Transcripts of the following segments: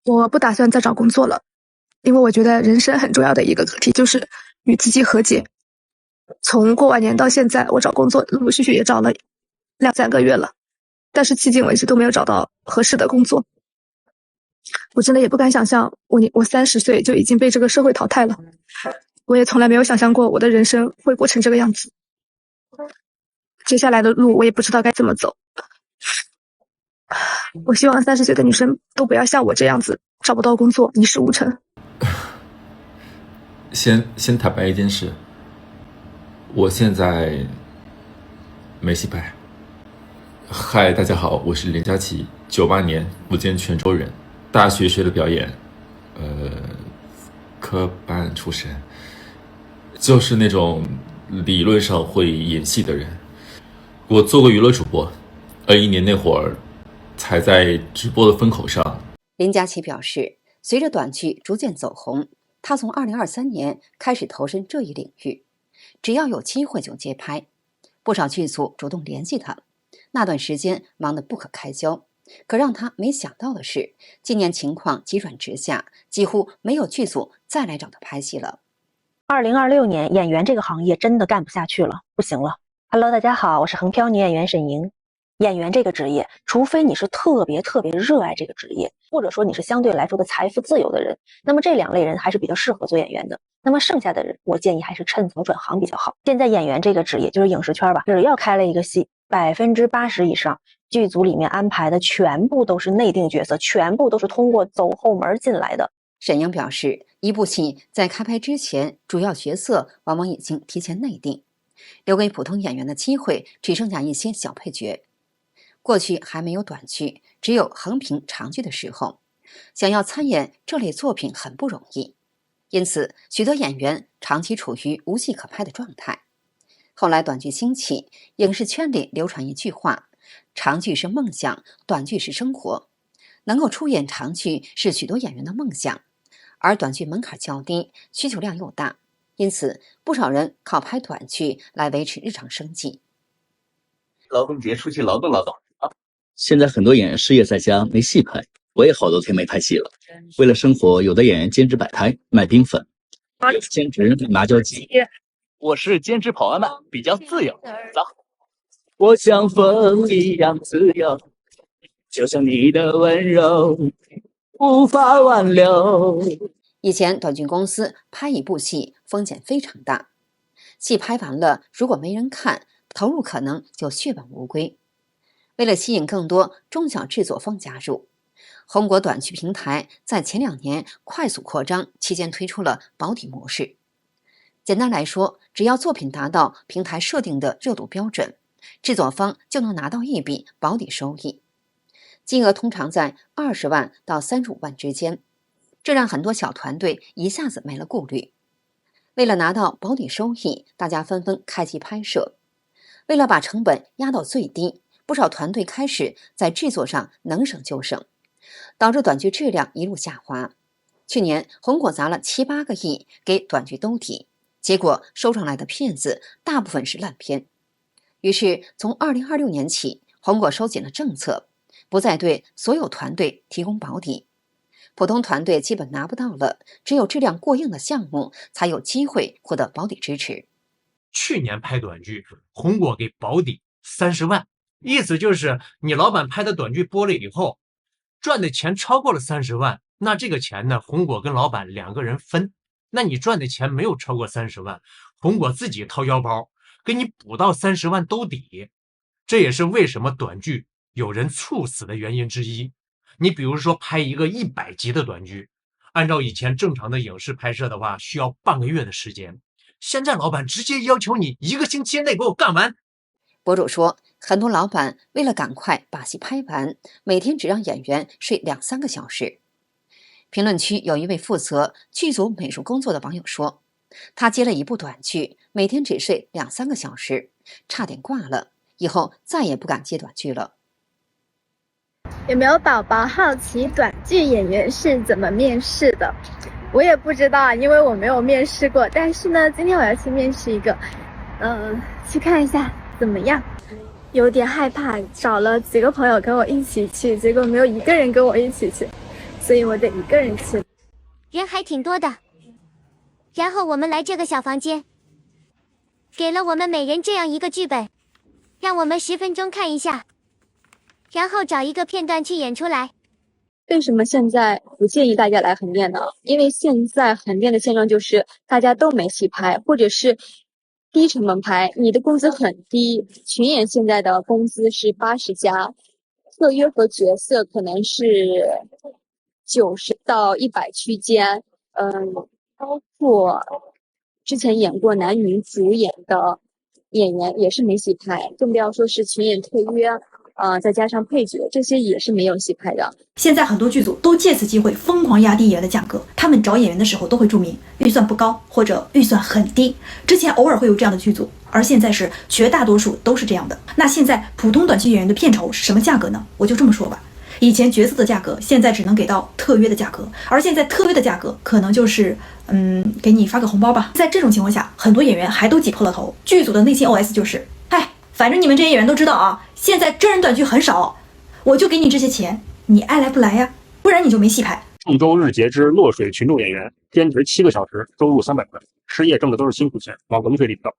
我不打算再找工作了，因為我覺得人生很重要的一個課題就是與自己和解。從過完年到現在，我找工作陸陸續續也找了2-3個月了，但是迄今為止都沒有找到合適的工作。我真的也不敢想象我30歲就已經被這個社會淘汰了，我也從來沒有想象過我的人生會過成這個樣子。接下來的路我也不知道該怎麼走。我希望30歲的女生都不要像我這樣子找不到工作，一事無成。先坦白一件事，我現在沒戲拍。嗨，大家好，我是林佳琪，98年福建泉州人，大學學的表演，科班出身，就是那種理論上會演戲的人。我做過娛樂主播，21年那會兒才在直播的風口上。林佳琪表示，隨着短劇逐漸走紅，他從2023年開始投身這一領域，只要有機會就接拍，不少劇組主動聯繫他。那段時間忙得不可開交，可讓他沒想到的是，今年情況急轉直下，幾乎沒有劇組再來找他拍戲了。2026年演員這個行業真的幹不下去了，不行了。Hello， 大家好，我是橫漂女演員沈瑩。演員這個職業，除非你是特別熱愛這個職業，或者說你是相對來說的財富自由的人，那麼這2類人還是比較適合做演員的。那麼剩下的人，我建議還是趁早轉行比较好。現在演員這個職業就是影視圈吧，只要開了一個戲，80%以上劇組裡面安排的全部都是內定角色，全部都是通過走後門進來的。沈瑩表示，一部戲在開拍之前，主要角色往往已經提前內定，留給普通演員的機會只剩下一些小配角。過去還沒有短劇，只有橫屏長劇的時候，想要參演這類作品很不容易，因此許多演員長期處於無戲可拍的狀態。後來短劇興起，影視圈裡流傳一句話：長劇是夢想，短劇是生活。能夠出演長劇是許多演員的夢想，而短劇門檻較低，需求量又大，因此不少人靠拍短劇來維持日常生計。勞動節出去勞動勞動啊！現在很多演員失業在家，沒戲拍，我也好多天沒拍戲了。為了生活，有的演員兼職擺攤賣冰粉，有的兼職賣麻椒雞。我是兼職跑外賣，比較自由。走，我像風一樣自由，就像你的溫柔無法挽留。以前短劇公司拍一部戲風險非常大，戲拍完了如果沒人看，投入可能就血本無歸。為了吸引更多中小制作方加入，紅果短劇平台在前2年快速擴張期間推出了保底模式。簡單來說，只要作品達到平台設定的熱度標準，制作方就能拿到一筆保底收益，金額通常在20萬到35萬之間，這讓很多小團隊一下子沒了顧慮。為了拿到保底收益，大家紛紛開機拍攝。為了把成本壓到最低，不少团隊開始在制作上能省就省，導致短劇質量一路下滑。去年紅果砸了7-8個億給短劇兜底，結果收上來的片子大部分是爛片。於是從2026年起，紅果收緊了政策，不再對所有团隊提供保底，普通团隊基本拿不到了，只有質量過硬的項目才有機會獲得保底支持。去年拍短劇，紅果給保底30萬，意思就是你老板拍的短劇播了以後，賺的錢超過了30萬，那這個錢呢，紅果跟老板2個人分。那你賺的錢沒有超過30萬，紅果自己掏腰包，給你補到30萬兜底。這也是為什麼短劇有人猝死的原因之一。你比如說拍一個100集的短劇，按照以前正常的影視拍攝的話，需要半個月的時間。現在老板直接要求你1個星期內給我幹完。博主說，很多老板為了趕快把戲拍完，每天只讓演員睡2-3個小時。評論區有一位負責劇組美術工作的網友說，他接了一部短劇，每天只睡2-3個小時，差點掛了，以後再也不敢接短劇了。有沒有寶寶好奇短劇演員是怎麼面試的？我也不知道，因為我沒有面試過。但是呢，今天我要去面試一個，去看一下怎麼樣。有點害怕，找了幾個朋友跟我一起去，結果沒有一個人跟我一起去。所以我得一个人去。人还挺多的。然后我們來這個小房間，給了我們每人這樣一個劇本，讓我們10分鐘看一下，然後找一個片段去演出來。為什麼現在不建議大家來橫店呢？因為現在橫店的現狀就是大家都沒戲拍，或者是低成本拍，你的工資很低。群演現在的工資是80加，特約和角色可能是90到100區間。包括之前演過男女主演的演員也是沒戲拍，更不要說是群演特約。再加上配角，這些也是沒有戲拍的。現在很多劇組都借此機會瘋狂壓低演員的價格，他們找演員的時候都會注明預算不高或者預算很低。之前偶爾會有這樣的劇組，而現在是絕大多數都是這樣的。那現在普通短劇演員的片酬是什麼價格呢？我就這麼說吧，以前角色的價格現在只能給到特約的價格，而現在特約的價格可能就是給你發個紅包吧。在這種情況下，很多演員還都擠破了頭，劇組的內心 OS 就是反正你們這些演員都知道啊，現在真人短劇很少，我就給你這些錢，你愛來不來呀？不然你就沒戲拍。鄭州日結之落水群眾演員，兼職7個小時，收入300塊，失業掙的都是辛苦錢，往冷水裡倒，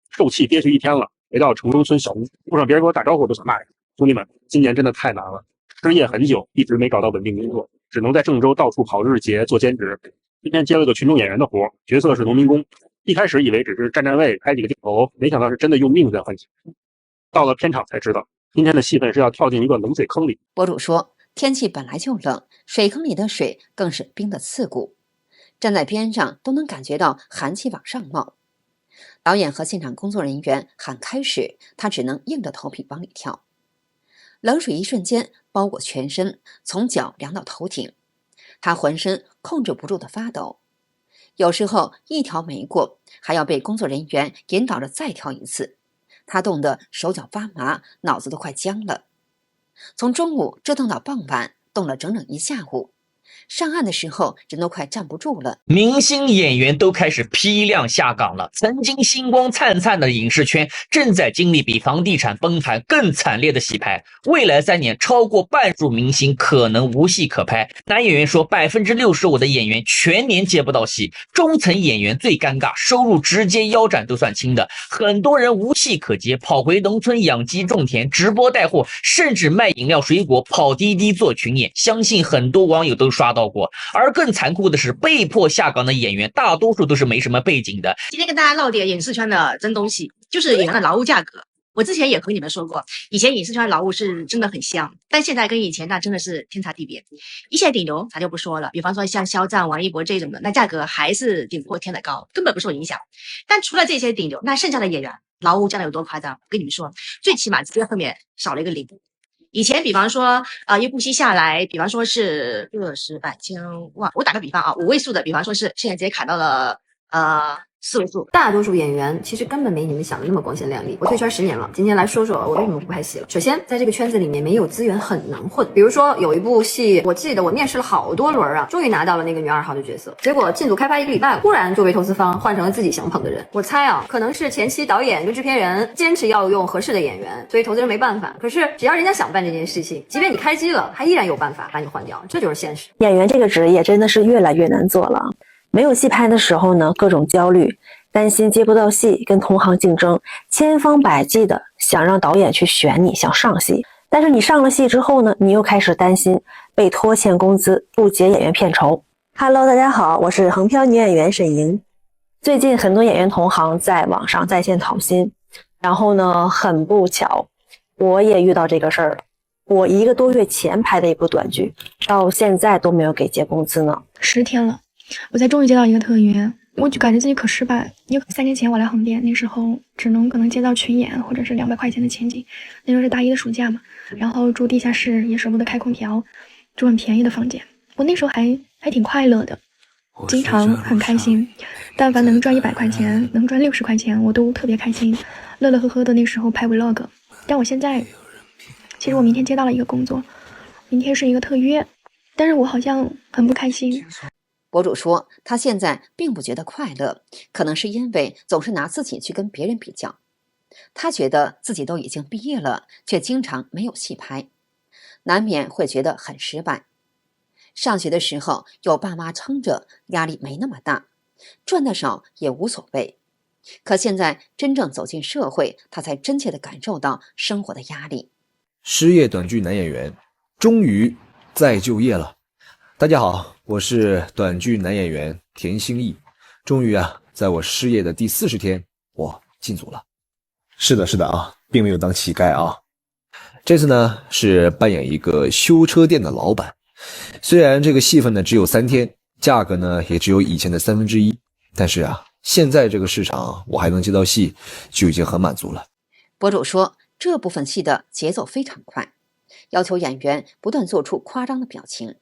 受氣憋屈1天了，回到城中村小屋，路上別人給我打招呼我都想罵人。兄弟們，今年真的太難了，失業很久，一直沒找到穩定工作，只能在鄭州到處跑日結做兼職。今天接了個群眾演員的活，角色是農民工，一開始以為只是站站位拍幾個鏡頭，沒想到是真的用命在換錢。到了片場才知道，今天的戲份是要跳進一個冷水坑裡。博主說，天氣本來就冷，水坑裡的水更是冰得刺骨，站在邊上都能感覺到寒氣往上冒。導演和現場工作人員喊開始，他只能硬着頭皮往裡跳。冷水一瞬間包裹全身，從腳涼到頭頂，他渾身控制不住的發抖。有時候一條沒過，還要被工作人員引導着再跳一次。他凍得手腳發麻，腦子都快僵了。從中午折騰到傍晚，凍了整整1下午。上岸的時候，人都快站不住了。明星演員都開始批量下崗了。曾經星光燦燦的影視圈，正在經歷比房地產崩盤更慘烈的洗牌。未來3年，超過半數明星可能無戲可拍。男演員說，65%的演員全年接不到戲，中層演員最尷尬，收入直接腰斬都算輕的。很多人無戲可接，跑回農村養雞種田，直播帶貨，甚至賣飲料水果，跑滴滴做群演。相信很多網友都刷到過。而更殘酷的是，被迫下崗的演員大多數都是沒什麼背景的。今天跟大家嘮點影視圈的真東西，就是演員的勞務價格。我之前也和你們說過，以前影視圈的勞務是真的很香，但現在跟以前那真的是天差地別。一線頂流咱就不說了，比方說像肖戰、王一博這種的，那價格還是頂破天的高，根本不受影響。但除了這些頂流，那剩下的演員勞務降得有多誇張？我跟你們說，最起碼直接後面少了一個零。以前比方說一部戲下來，比方說是60、100、千萬，我打個比方啊，5位數的，比方說是現在直接砍到了4位數。大多數演員其實根本沒你們想的那麼光鮮亮麗。我退圈10年了，今天來說說我為什麼不拍戲了。首先，在這個圈子裡面沒有資源很難混。比如說有一部戲，我記得我面試了好多輪啊，終於拿到了那個女2號的角色。結果進組開拍1個禮拜，忽然就被投資方換成了自己想捧的人。我猜啊，可能是前期導演跟制片人堅持要用合適的演員，所以投資人沒辦法。可是只要人家想辦這件事情，即便你開機了，他依然有辦法把你換掉，這就是現實。演員這個職業真的是越來越難做了。沒有戲拍的時候呢，各種焦慮，擔心接不到戲，跟同行競爭，千方百計的想讓導演去選你，想上戲。但是你上了戲之後呢，你又開始擔心被拖欠工資，不結演員片酬。Hello， 大家好，我是橫漂女演員沈瑩。最近很多演員同行在網上在線討薪，然後呢，很不巧，我也遇到這個事兒。我1個多月前拍的一部短劇，到現在都沒有給結工資呢。10天了，我才終於接到一個特約。我就感覺自己可失敗，因為3年前我來橫店，那時候可能接到群演或者是200塊錢的前景，那時候是大1的暑假嘛，然後住地下室也捨不得開空調，住很便宜的房間，我那時候還挺快樂的，經常很開心，但凡能賺100塊錢，能賺60塊錢，我都特別開心，樂樂呵呵的那時候拍 vlog。但我現在，其實我明天接到了一個工作，明天是一個特約，但是我好像很不開心。博主說，他現在並不覺得快樂，可能是因為總是拿自己去跟別人比較。他覺得自己都已經畢業了，卻經常沒有戲拍，難免會覺得很失敗。上學的時候有爸媽撐着，壓力没那么大，賺的少也無所謂。可現在真正走進社會，他才真切地感受到生活的壓力。失業短劇男演員終於再就業了。大家好，我是短劇男演員田興毅。終於在我失業的第40天，我進組了。是的啊，並沒有當乞丐啊。這次呢是扮演一個修車店的老闆，雖然這個戲份呢只有3天，價格呢也只有以前的1/3，但是現在這個市場我還能接到戲就已經很滿足了。博主說，這部分戲的節奏非常快，要求演員不斷做出誇張的表情，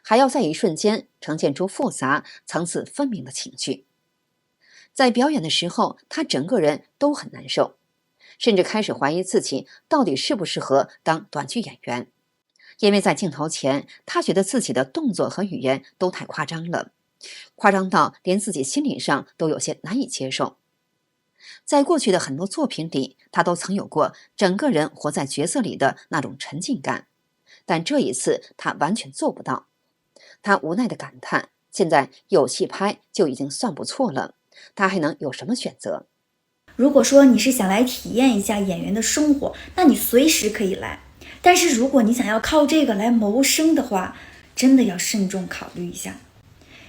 還要在一瞬間呈現出複雜、層次分明的情緒。在表演的時候，他整個人都很難受，甚至開始懷疑自己到底適不適合當短劇演員，因為在鏡頭前，他覺得自己的動作和語言都太誇張了，誇張到連自己心理上都有些難以接受。在過去的很多作品裡，他都曾有過整個人活在角色裡的那種沉浸感，但這一次他完全做不到。他無奈地感嘆，現在有戲拍就已經算不錯了，他還能有什麼選擇？如果說你是想來體驗一下演員的生活，那你隨時可以來。但是如果你想要靠這個來謀生的話，真的要慎重考慮一下。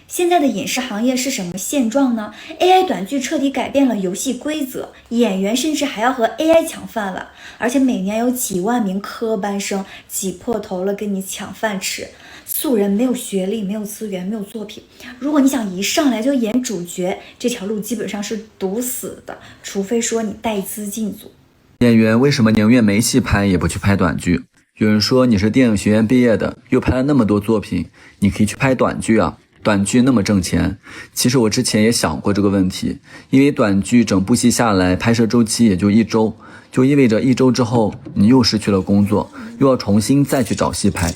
現在的影視行業是什麼現狀呢？ AI 短劇徹底改變了遊戲規則，演員甚至還要和 AI 搶飯碗，而且每年有幾萬名科班生擠破頭了跟你搶飯吃。素人没有學歷，沒有資源，沒有作品，如果你想一上來就演主角，這條路基本上是堵死的，除非說你帶資進組。演員為什麼寧願沒戲拍也不去拍短劇？有人說你是電影學院畢業的，又拍了那麼多作品，你可以去拍短劇啊，短劇那麼掙錢。其實我之前也想過這個問題，因為短劇整部戲下來拍攝週期也就1週，就意味着1週之後你又失去了工作，又要重新再去找戲拍。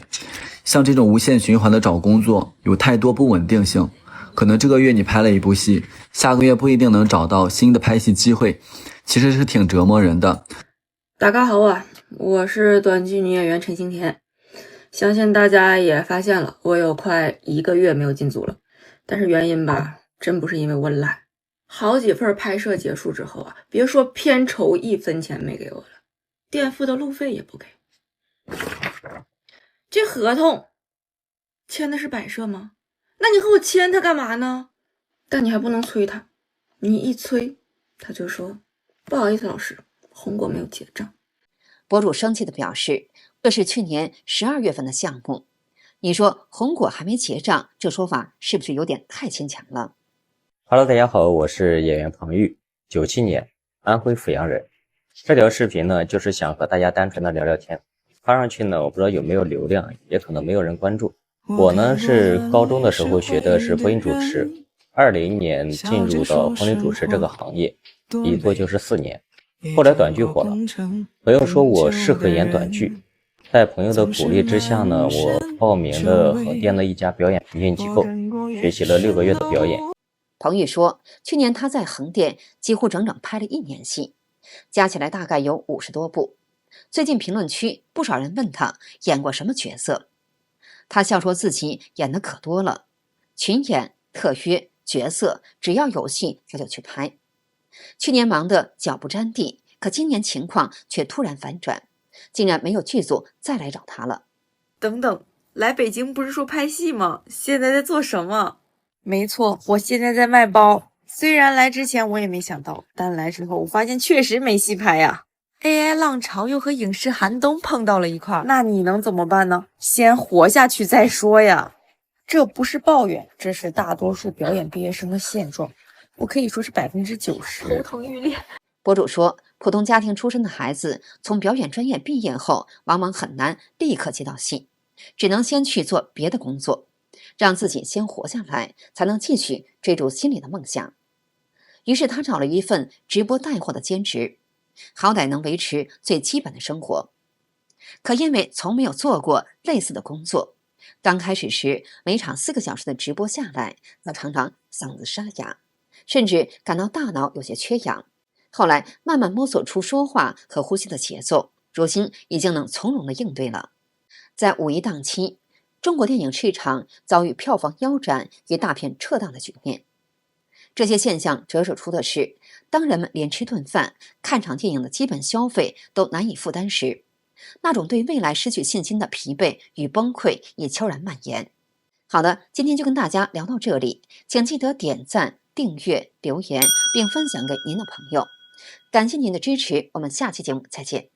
像這種無限循環的找工作有太多不穩定性，可能這個月你拍了一部戲，下個月不一定能找到新的拍戲機會，其實是挺折磨人的。大家好我是短劇女演員陳星田，相信大家也發現了，我有快1個月沒有進組了，但是原因吧，真不是因為我懶，好幾份拍攝結束之後別說片酬1分錢沒給我了，墊付的路費也不給。這合同簽的是擺設嗎？那你和我簽它幹嘛呢？但你還不能催他，你一催他就說不好意思老師，紅果沒有結賬。博主生氣地表示，這是去年12月份的項目，你說紅果還沒結賬，這說法是不是有點太牽強了？ Hello， 大家好，我是演员彭玉，97年安徽阜陽人。這條視頻呢，就是想和大家單純的聊聊天，發上去呢，我不知道有沒有流量，也可能沒有人關注。我呢是高中的時候學的是播音主持，20年進入到婚禮主持這個行業，一做就是4年。後來短劇火了，朋友說我適合演短劇，在朋友的鼓勵之下呢，我報名了橫店的一家表演培訓機構，學習了6個月的表演。彭玉說，去年他在橫店幾乎整整拍了1年戲，加起來大概有50多部。最近評論區不少人問他演過什麼角色，他笑說自己演的可多了，群演、特約、角色，只要有戲他就去拍。去年忙得腳不沾地，可今年情況卻突然反轉，竟然沒有劇組再來找他了。等等，來北京不是說拍戲嗎？現在在做什麼？沒錯，我現在在賣包。雖然來之前我也沒想到，但來之後我發現確實沒戲拍呀。AI 浪潮又和影視寒冬碰到了一塊，那你能怎麼辦呢？先活下去再說呀。這不是抱怨，這是大多數表演畢業生的現狀。我可以說是90%。頭疼欲裂。博主說，普通家庭出身的孩子從表演專業畢業後，往往很難立刻接到戲，只能先去做別的工作，讓自己先活下來，才能繼續追逐心裡的夢想。於是他找了一份直播帶貨的兼職，好歹能維持最基本的生活。可因為從沒有做過類似的工作，剛開始時每場4個小時的直播下來，他常常嗓子沙啞，甚至感到大腦有些缺氧。後來慢慢摸索出說話和呼吸的節奏，如今已經能從容地應對了。在五一檔期，中国電影市場遭遇票房腰斬與大片撤檔的局面。這些現象折射出的是，當人們連吃頓飯、看場電影的基本消費都難以負擔時，那種對未來失去信心的疲憊與崩潰也悄然蔓延。好的，今天就跟大家聊到這裡，請記得點讚、訂閱、留言，並分享給您的朋友。感謝您的支持，我們下期節目再見。